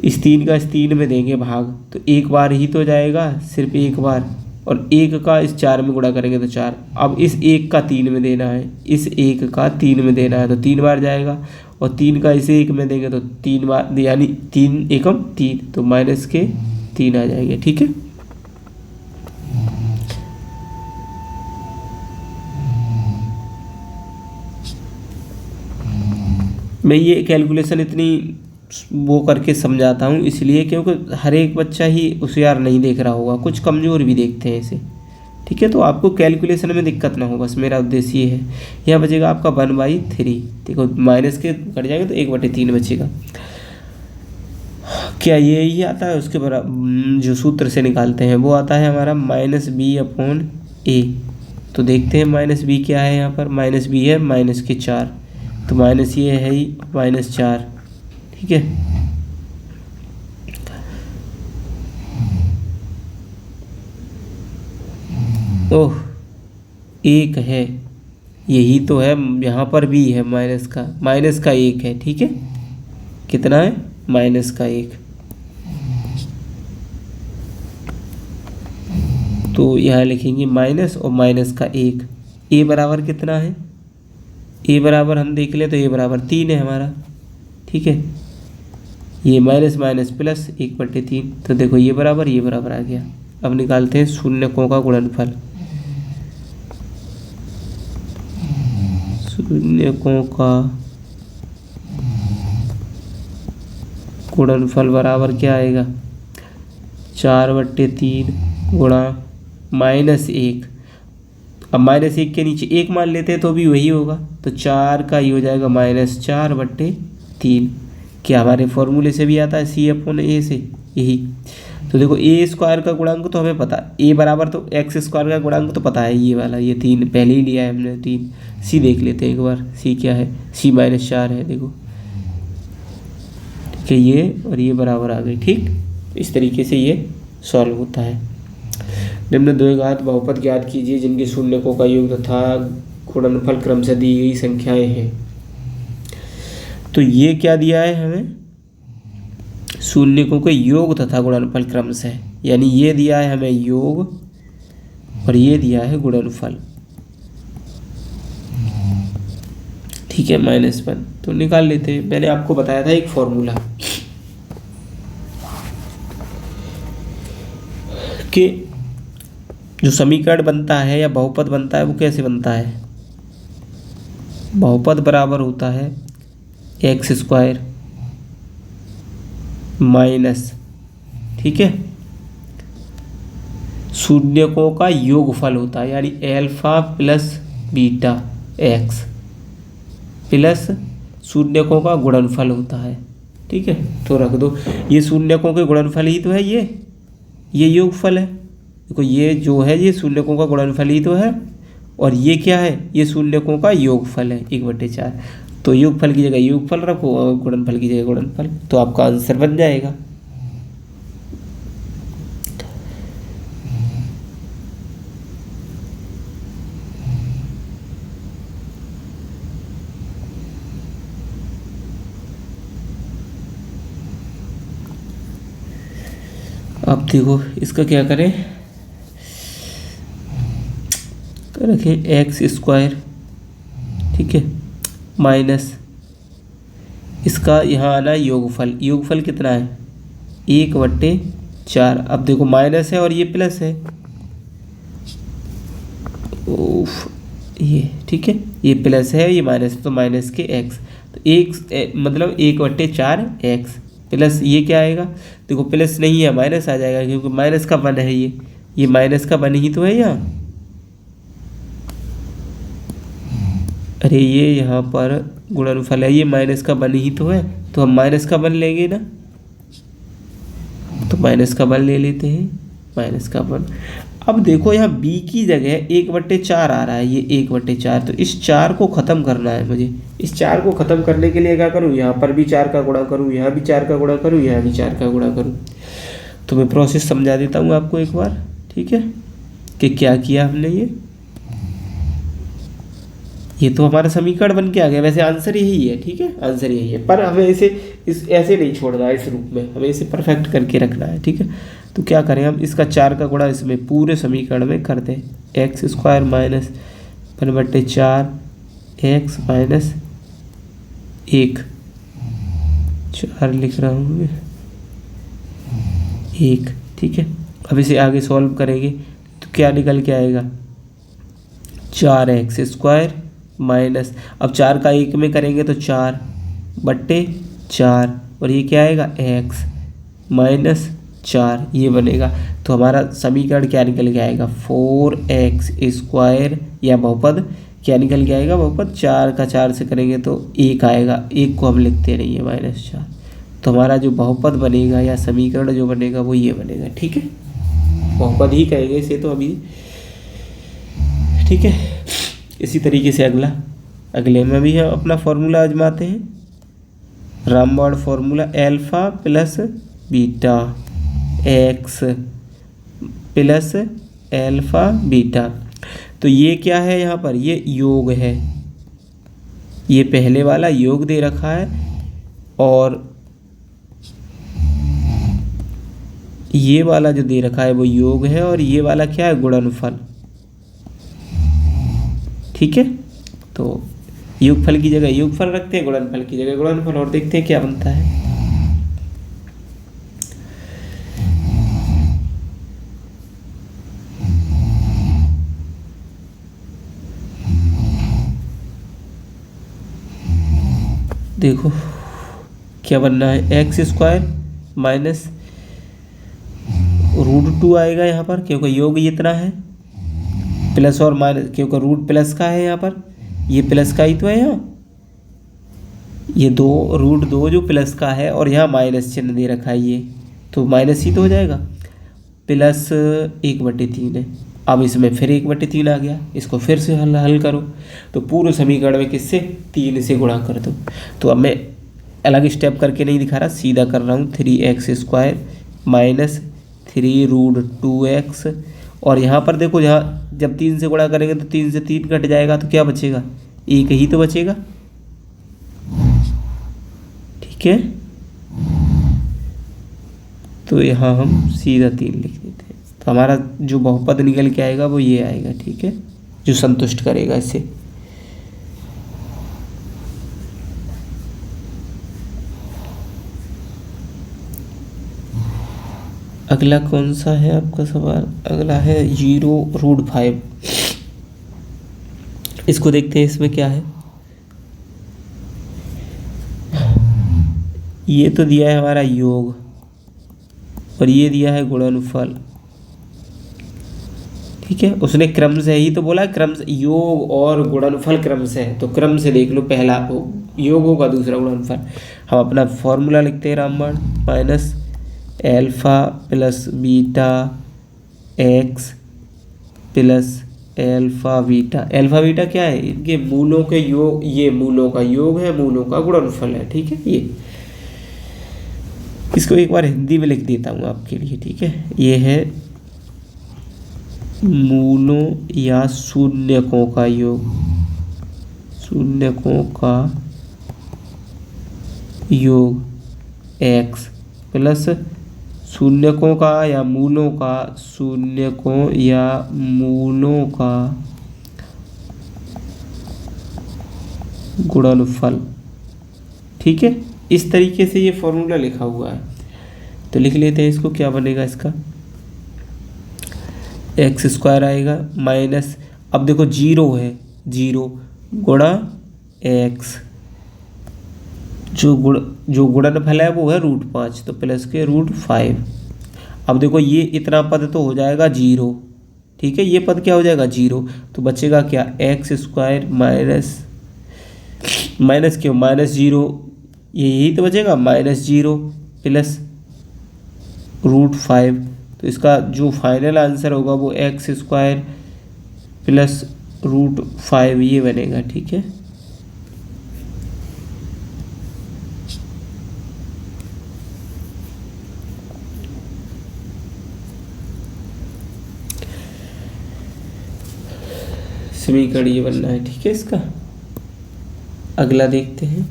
इस 3 का इस 3 में देंगे भाग तो 1 बार ही तो जाएगा, सिर्फ 1 बार। और 1 का इस 4 में गुणा करेंगे तो 4। अब इस 1 का 3 में देना है, इस 1 का 3 में देना है तो 3 बार जाएगा। और 3 का इस 1 में देंगे तो 3 बार, यानी 3 एकम 3, तो -3 आ जाएंगे, ठीक है। मैं ये कैलकुलेशन इतनी वो करके समझाता हूँ इसलिए क्योंकि हर एक बच्चा ही होशियार नहीं देख रहा होगा, कुछ कमज़ोर भी देखते हैं इसे, ठीक है। तो आपको कैलकुलेशन में दिक्कत ना हो, बस मेरा उद्देश्य ये है। यहाँ बचेगा आपका 1/3, देखो माइनस के कट जाएंगे तो 1/3 बचेगा। क्या ये ही आता है, उसके बराबर जो सूत्र से निकालते हैं वो आता है हमारा -b/a। तो देखते हैं -b क्या है, यहाँ पर -b है -4, तो माइनस ये है ही -4, ठीक है। ओह 1 है, यही तो है, यहाँ पर भी है माइनस का 1 है, ठीक है। कितना है, -1। तो यहाँ लिखेंगे माइनस और -1। a बराबर कितना है, a बराबर हम देख ले तो a बराबर 3 है हमारा, ठीक है। ये माइनस माइनस प्लस 1/3, तो देखो ये बराबर आ गया। अब निकालते हैं शून्यकों का गुणनफल। शून्यकों का गुणनफल बराबर क्या आएगा, 4/3 गुणा -1। अब -1 के नीचे 1 मान लेते हैं तो भी वही होगा, तो 4 का ये हो जाएगा -4/3। क्या हमारे फॉर्मूले से भी आता है C/A से, यही। तो देखो A² का गुणांक तो हमें पता, A बराबर तो x² का गुणांक तो पता है, ये वाला, ये 3 पहले ही लिया है हमने 3। C देख लेते हैं एक बार, C क्या है, C -4 है, देखो ठीक है, ये और ये बराबर आ गई। ठीक, इस तरीके से ये सॉल्व होता है। निम्न द्विघात बहुपद ज्ञात कीजिए जिनके शून्यकों का योग तथा गुणनफल क्रमशः दी गई संख्याएं हैं। तो ये क्या दिया है हमें, शून्यकों के योग तथा गुणनफल क्रमशः, यानी ये दिया है हमें योग और ये दिया है गुणनफल। ठीक है, -1 तो निकाल लेते हैं। मैंने आपको बताया था एक फॉर्मूला कि जो समीकरण बनता है या बहुपद बनता है वो कैसे बनता है। बहुपद बराबर होता है x² माइनस, ठीक है, शून्यकों का योगफल होता है, यानी alpha plus beta x plus शून्यकों का गुणनफल होता है। ठीक है, तो रख दो, ये शून्यकों के गुणनफल ही तो है, ये योगफल है। देखो ये जो है ये शून्यकों का गुणनफल ही तो है, और ये क्या है, ये शून्यकों का योगफल है 1/4। तो योगफल की जगह योगफल रखो और गुणनफल की जगह गुणनफल, तो आपका आंसर बन जाएगा। अब देखो इसका क्या करें, रखें x², ठीक है, माइनस इसका यहाँ आना है योगफल। योगफल कितना है, 1/4। अब देखो माइनस है और ये प्लस है, ये ठीक है, ये प्लस है ये माइनस, तो माइनस के x, तो एक मतलब 1/4 x प्लस ये क्या आएगा, देखो प्लस नहीं है माइनस आ जाएगा, क्योंकि माइनस का 1 है, ये माइनस का 1 ही तो है यहाँ। अरे ये यहाँ पर गुणनफल है, ये माइनस का 1 ही तो है, तो हम माइनस का 1 लेंगे ना, तो माइनस का 1 ले लेते हैं, माइनस का 1। अब देखो यहाँ b की जगह 1/4 आ रहा है, ये 1/4, तो इस 4 को ख़त्म करना है मुझे। इस 4 को ख़त्म करने के लिए क्या करूँ, यहाँ पर भी 4 का गुणा करूँ, यहाँ भी 4 का गुणा करूँ, यहाँ भी 4 का गुणा करूँ। तो मैं प्रोसेस समझा देता हूँ आपको एक बार, ठीक है, कि क्या किया हमने। ये तो हमारा समीकरण बन के आ गया, वैसे आंसर यही है, ठीक है, आंसर यही है, पर हमें इसे ऐसे नहीं छोड़ना है, इस रूप में हमें इसे परफेक्ट करके रखना है। ठीक है, तो क्या करें हम, इसका 4 का गुणा इसमें पूरे समीकरण में कर दें, x² माइनस 1/4 x माइनस 1, 4 लिख रहा हूँ मैं, 1। ठीक है, अब इसे आगे सॉल्व करेंगे तो क्या निकल के आएगा, 4x² माइनस, अब 4 का 1 में करेंगे तो 4/4, और ये क्या आएगा x माइनस 4, ये बनेगा। तो हमारा समीकरण क्या निकल के आएगा, 4x², या बहुपद क्या निकल के आएगा, बहुपद 4 का 4 से करेंगे तो 1 आएगा, 1 को हम लिखते नहीं है -4। तो हमारा जो बहुपद बनेगा या समीकरण जो बनेगा वो ये बनेगा। ठीक है, बहुपद ही कहेंगे इसे तो अभी, ठीक है। इसी तरीके से अगले में भी हम अपना फॉर्मूला आजमाते हैं, रामबाण formula, alpha plus beta x plus alpha beta. तो ये क्या है, यहाँ पर ये योग है, ये पहले वाला योग दे रखा है, और ये वाला जो दे रखा है वो योग है, और ये वाला क्या है, गुणनफल। ठीक है, तो योगफल की जगह योगफल रखते हैं, गुणनफल की जगह गुणनफल, और देखते हैं क्या बनता है। देखो क्या बनना है, एक्स स्क्वायर माइनस √2 आएगा यहाँ पर, क्योंकि योग इतना है, प्लस और माइनस, क्योंकि रूट प्लस का है यहाँ पर, ये प्लस का ही तो है यहाँ, ये √2 जो प्लस का है और यहाँ माइनस चिन्ह दे रखा है ये, तो माइनस ही तो हो जाएगा, प्लस 1/3 है। अब इसमें फिर 1/3 आ गया, इसको फिर से हल करो, तो पूरे समीकरण में किससे, 3 से गुणा कर दो। तो अब मैं अलग स्टेप करके नहीं दिखा रहा, सीधा कर रहा हूँ, 3x² माइनस 3√2x, और यहाँ पर देखो, यहाँ जब 3 से गुणा करेंगे तो 3 से 3 कट जाएगा, तो क्या बचेगा, 1 ही तो बचेगा, ठीक है। तो यहाँ हम सीधा 3 लिख देते हैं, तो हमारा जो बहुपद निकल के आएगा वो ये आएगा, ठीक है, जो संतुष्ट करेगा इसे। अगला कौन सा है आपका सवाल, अगला है 0√5। इसको देखते हैं, इसमें क्या है, ये तो दिया है हमारा योग और ये दिया है गुणनफल, ठीक है। उसने क्रम से ही तो बोला, क्रम से, योग और गुणनफल क्रम से है, तो क्रम से देख लो, पहला योग होगा, दूसरा गुणनफल। हम अपना फॉर्मूला लिखते हैं, रामबाण, minus alpha plus beta x plus alpha beta. Alpha beta क्या है, इनके मूलों के योग, ये मूलों का योग है, मूलों का गुणनफल है, ठीक है। ये इसको एक बार हिंदी में लिख देता हूँ आपके लिए, ठीक है। ये है मूलों या शून्यकों का योग, शून्यकों का योग x प्लस शून्यकों का या मूलों का, शून्यकों या मूलों का गुणनफल, ठीक है। इस तरीके से ये फॉर्मूला लिखा हुआ है, तो लिख लेते हैं इसको। क्या बनेगा इसका, x² आएगा माइनस, अब देखो 0 है, 0 गुणा x, जो गुणनफल है वो है √5, तो प्लस के √5। अब देखो ये इतना पद तो हो जाएगा 0, ठीक है, ये पद क्या हो जाएगा 0, तो बचेगा क्या, x² माइनस क्यों, -0, यही तो बचेगा, -0 प्लस √5। तो इसका जो फाइनल आंसर होगा वो x² प्लस √5 ये बनेगा, ठीक है। समीकरण ये बनना है, ठीक है इसका। अगला देखते हैं,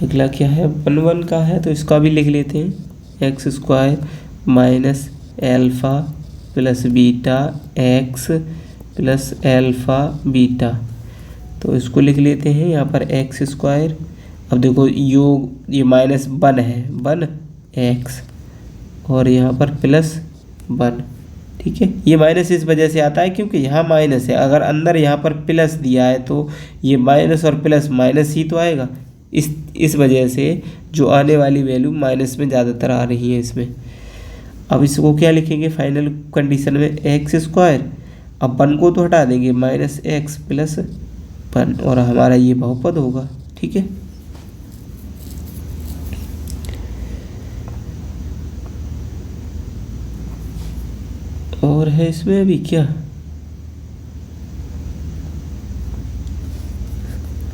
अगला क्या है, 1 का है, तो इसका भी लिख लेते हैं, x² minus alpha plus beta x plus alpha beta. तो इसको लिख लेते हैं यहाँ पर x²। अब देखो योग, ये -1 है, 1x, और यहाँ पर +1, ठीक है। ये माइनस इस वजह से आता है क्योंकि यहाँ माइनस है, अगर अंदर यहाँ पर प्लस दिया है तो ये माइनस और प्लस माइनस ही तो आएगा, इस वजह से जो आने वाली वैल्यू माइनस में ज़्यादातर आ रही है इसमें। अब इसको क्या लिखेंगे फाइनल कंडीशन में, x², अब 1 को तो हटा देंगे, -x + 1, और हमारा ये बहुपद होगा, ठीक है। और है इसमें अभी क्या,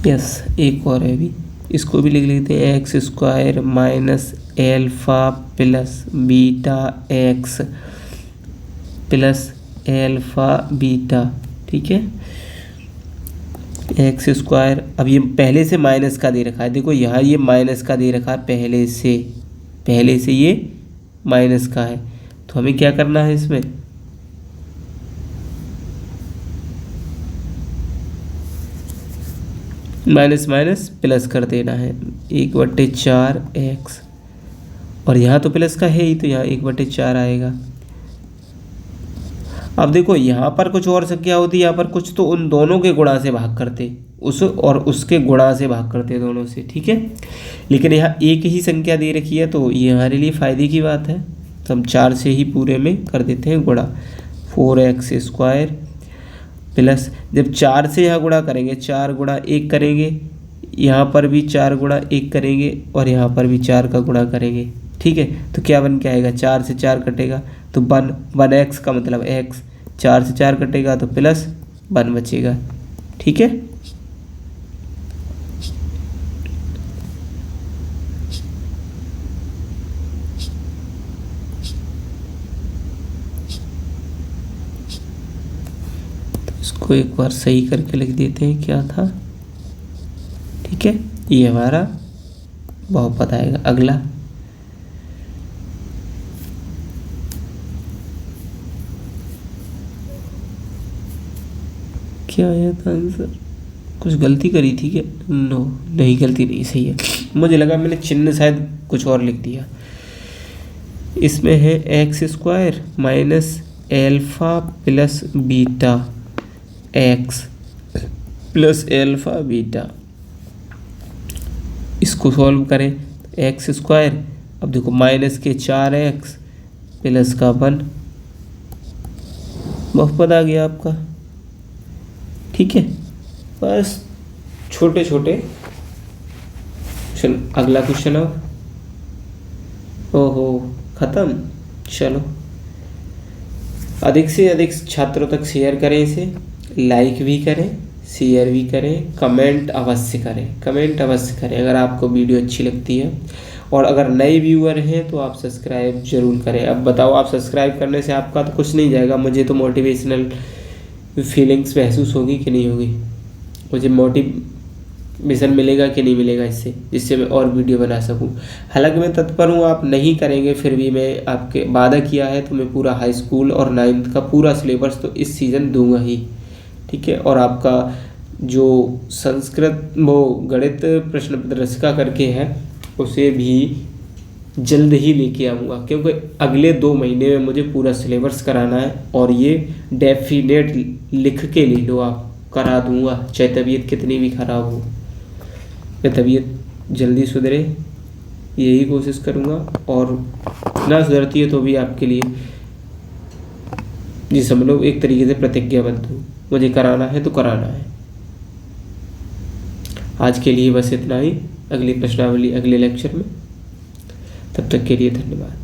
यस एक और है अभी, इसको भी लिख लेते हैं, x² minus alpha plus beta x plus alpha beta, ठीक है, x²। अब ये पहले से माइनस का दे रखा है, देखो यहाँ ये माइनस का दे रखा है पहले से ये माइनस का है, तो हमें क्या करना है इसमें, माइनस माइनस प्लस कर देना है, 1/4x, और यहाँ तो प्लस का है ही, तो यहाँ 1/4 आएगा। अब देखो यहाँ पर कुछ और संख्या होती, यहाँ पर कुछ तो उन दोनों के गुणा से भाग करते, उस और उसके गुणा से भाग करते हैं दोनों से, ठीक है। लेकिन यहाँ एक ही संख्या दे रखी है तो ये हमारे लिए फ़ायदे की बात है, तो हम 4 से ही पूरे में कर देते हैं गुणा। 4x² प्लस, जब 4 से यहाँ गुणा करेंगे 4 गुणा 1 करेंगे, यहाँ पर भी 4 गुणा 1 करेंगे और यहाँ पर भी 4 का गुणा करेंगे, ठीक है। तो क्या बन के आएगा, 4 से 4 कटेगा तो 1x का मतलब x, 4 से 4 कटेगा तो प्लस 1 बचेगा, ठीक है। तो इसको एक बार सही करके लिख देते हैं क्या था, ठीक है। ये हमारा बहुपद आएगा। अगला क्या आया था आंसर, कुछ गलती करी थी क्या? नो, नहीं गलती नहीं, सही है। मुझे लगा मैंने चिन्ह शायद कुछ और लिख दिया। इसमें है x² minus alpha plus beta, x plus alpha beta. इसको सॉल्व करें, x², अब देखो माइनस के 4x प्लस का 1, बहुपद आ गया आपका, ठीक है। बस छोटे छोटे। चलो अगला क्वेश्चन आओ। ओहो ख़त्म। चलो, अधिक से अधिक छात्रों तक शेयर करें, इसे लाइक भी करें, शेयर भी करें, कमेंट अवश्य करें, कमेंट अवश्य करें अगर आपको वीडियो अच्छी लगती है। और अगर नए व्यूअर हैं तो आप सब्सक्राइब जरूर करें। अब बताओ, आप सब्सक्राइब करने से आपका तो कुछ नहीं जाएगा, मुझे तो मोटिवेशनल फीलिंग्स महसूस होगी कि नहीं होगी, मुझे मोटिवेशन मिलेगा कि नहीं मिलेगा इससे, जिससे मैं और वीडियो बना सकूं। हालांकि मैं तत्पर हूं, आप नहीं करेंगे फिर भी मैं आपके वादा किया है तो मैं पूरा हाई स्कूल और 9th का पूरा सिलेबस तो इस सीज़न दूंगा ही, ठीक है। और आपका जो संस्कृत वो गणित प्रश्न पत्रिका करके है उसे भी जल्द ही लेके आऊँगा, क्योंकि अगले 2 महीने में मुझे पूरा सिलेबस कराना है। और ये डेफिनेट लिख के ले लो, आप करा दूँगा चाहे तबीयत कितनी भी ख़राब हो, मैं तबीयत जल्दी सुधरे यही कोशिश करूँगा। और ना सुधरती है तो भी आपके लिए जी समझ लो एक तरीके से प्रतिज्ञाबद्ध हूँ, मुझे कराना है तो कराना है। आज के लिए बस इतना ही, अगली प्रश्नावली अगले लेक्चर में, तब तक के लिए धन्यवाद।